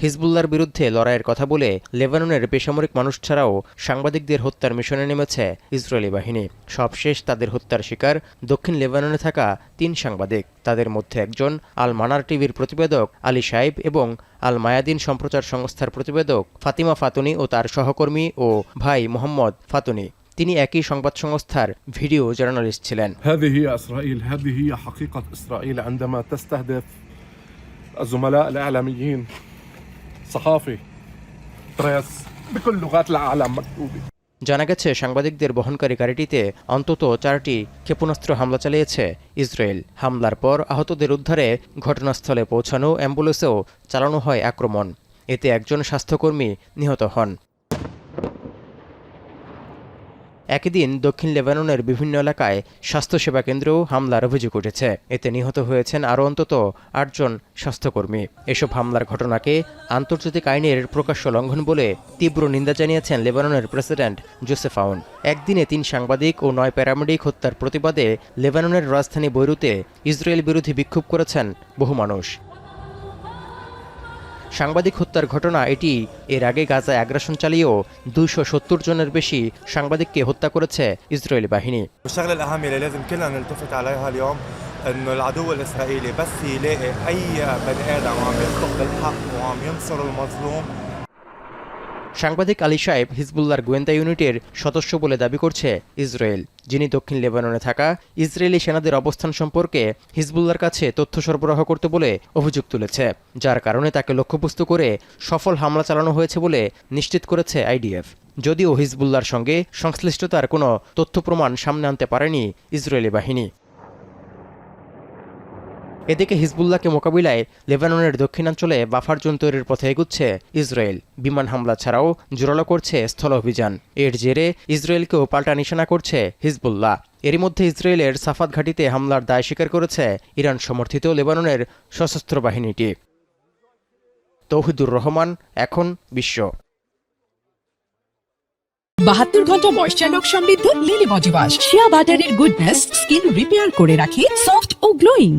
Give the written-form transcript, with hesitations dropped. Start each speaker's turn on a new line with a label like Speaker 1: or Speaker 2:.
Speaker 1: হিজবুল্লাহর বিরুদ্ধে লড়াইয়ের কথা বলে লেবাননের বেসামরিক মানুষ ছাড়াও সাংবাদিকদের হত্যার মিশনে নেমেছে ইসরায়েলি বাহিনী। সবশেষ তাদের হত্যার শিকার দক্ষিণ লেবাননে থাকা ৩ সাংবাদিক। তাদের মধ্যে একজন আল মানার টিভির প্রতিবেদক আলী সাইব এবং আল মায়াদিন সম্প্রচার সংস্থার প্রতিবেদক ফাতিমা ফাতুনি ও তার সহকর্মী ও ভাই মোহাম্মদ ফাতুনি। তিনি একই সংবাদ সংস্থার ভিডিও জার্নালিস্ট ছিলেন।
Speaker 2: هذه هي إسرائيل، هذه هي حقيقة إسرائيل عندما تستهدف الزملاء الإعلاميين، صحافي، بريس، بكل لغات العالم مكتوبة।
Speaker 1: জানা গেছে, সাংবাদিকদের বহনকারী গাড়িটিতে অন্তত 4টি ক্ষেপণাস্ত্র হামলা চালিয়েছে ইসরায়েল। হামলার পর আহতদের উদ্ধারে ঘটনাস্থলে পৌঁছানো অ্যাম্বুলেন্সেও চালানো হয় আক্রমণ। এতে একজন স্বাস্থ্যকর্মী নিহত হন। একই দিন দক্ষিণ লেবাননের বিভিন্ন এলাকায় স্বাস্থ্যসেবা কেন্দ্রেও হামলার অভিযোগ উঠেছে। এতে নিহত হয়েছেন আরও অন্তত 8 জন স্বাস্থ্যকর্মী। এসব হামলার ঘটনাকে আন্তর্জাতিক আইনের প্রকাশ্য লঙ্ঘন বলে তীব্র নিন্দা জানিয়েছেন লেবাননের প্রেসিডেন্ট জোসেফ আউন। একদিনে 3 সাংবাদিক ও 9 প্যারামেডিক হত্যার প্রতিবাদে লেবাননের রাজধানী বৈরুতে ইসরায়েল বিরোধী বিক্ষোভ করেছেন বহু মানুষ। সাংবাদিক হত্যার ঘটনা এটি। এর আগে গাজায় আগ্রাসন চালিয়েও 270 জনের বেশি সাংবাদিককে হত্যা করেছে ইসরায়েলি বাহিনী।
Speaker 3: والشغله الاهم اللي لازم كلنا نلتفت عليها اليوم انه العدو الاسرائيلي بس يلاقي اي بني ادم عم يخطئ بالحق وعم ينصر المظلوم।
Speaker 1: সাংবাদিক আলী সাহেব হিজবুল্লাহর গোয়েন্দা ইউনিটের সদস্য বলে দাবি করছে ইসরায়েল, যিনি দক্ষিণ লেবাননে থাকা ইসরায়েলি সেনাদের অবস্থান সম্পর্কে হিজবুল্লাহর কাছে তথ্য সরবরাহ করতে বলে অভিযোগ তুলেছে, যার কারণে তাকে লক্ষ্যবস্তু করে সফল হামলা চালানো হয়েছে বলে নিশ্চিত করেছে আইডিএফ। যদিও হিজবুল্লাহর সঙ্গে সংশ্লিষ্টতার কোনো তথ্য প্রমাণ সামনে আনতে পারেনি ইসরায়েলি বাহিনী। এদিকে হিজবুল্লাহকে মোকাবিলায় লেবাননের দক্ষিণাঞ্চলে বাফার জোন তৈরির পথে এগুচ্ছে ইসরায়েল। বিমান হামলা ছাড়াও জোরালো করছে স্থল অভিযান। এর জেরে ইসরায়েলকেও পাল্টা নিশানা করছে হিজবুল্লাহ। এরই মধ্যে ইসরায়েলের সাফাত ঘাঁটিতে হামলার দায় স্বীকার করেছে ইরান সমর্থিত লেবাননের সশস্ত্র বাহিনীটি। তৌহিদুর রহমান, এখন বিশ্ব।
Speaker 4: 72 ঘন্টা ময়েশ্চার লক সমৃদ্ধ লিলি বডি ওয়াশ। শিয়া বাটারের গুডনেস স্কিন রিপেয়ার করে রাখে সফট ও গ্লোয়িং।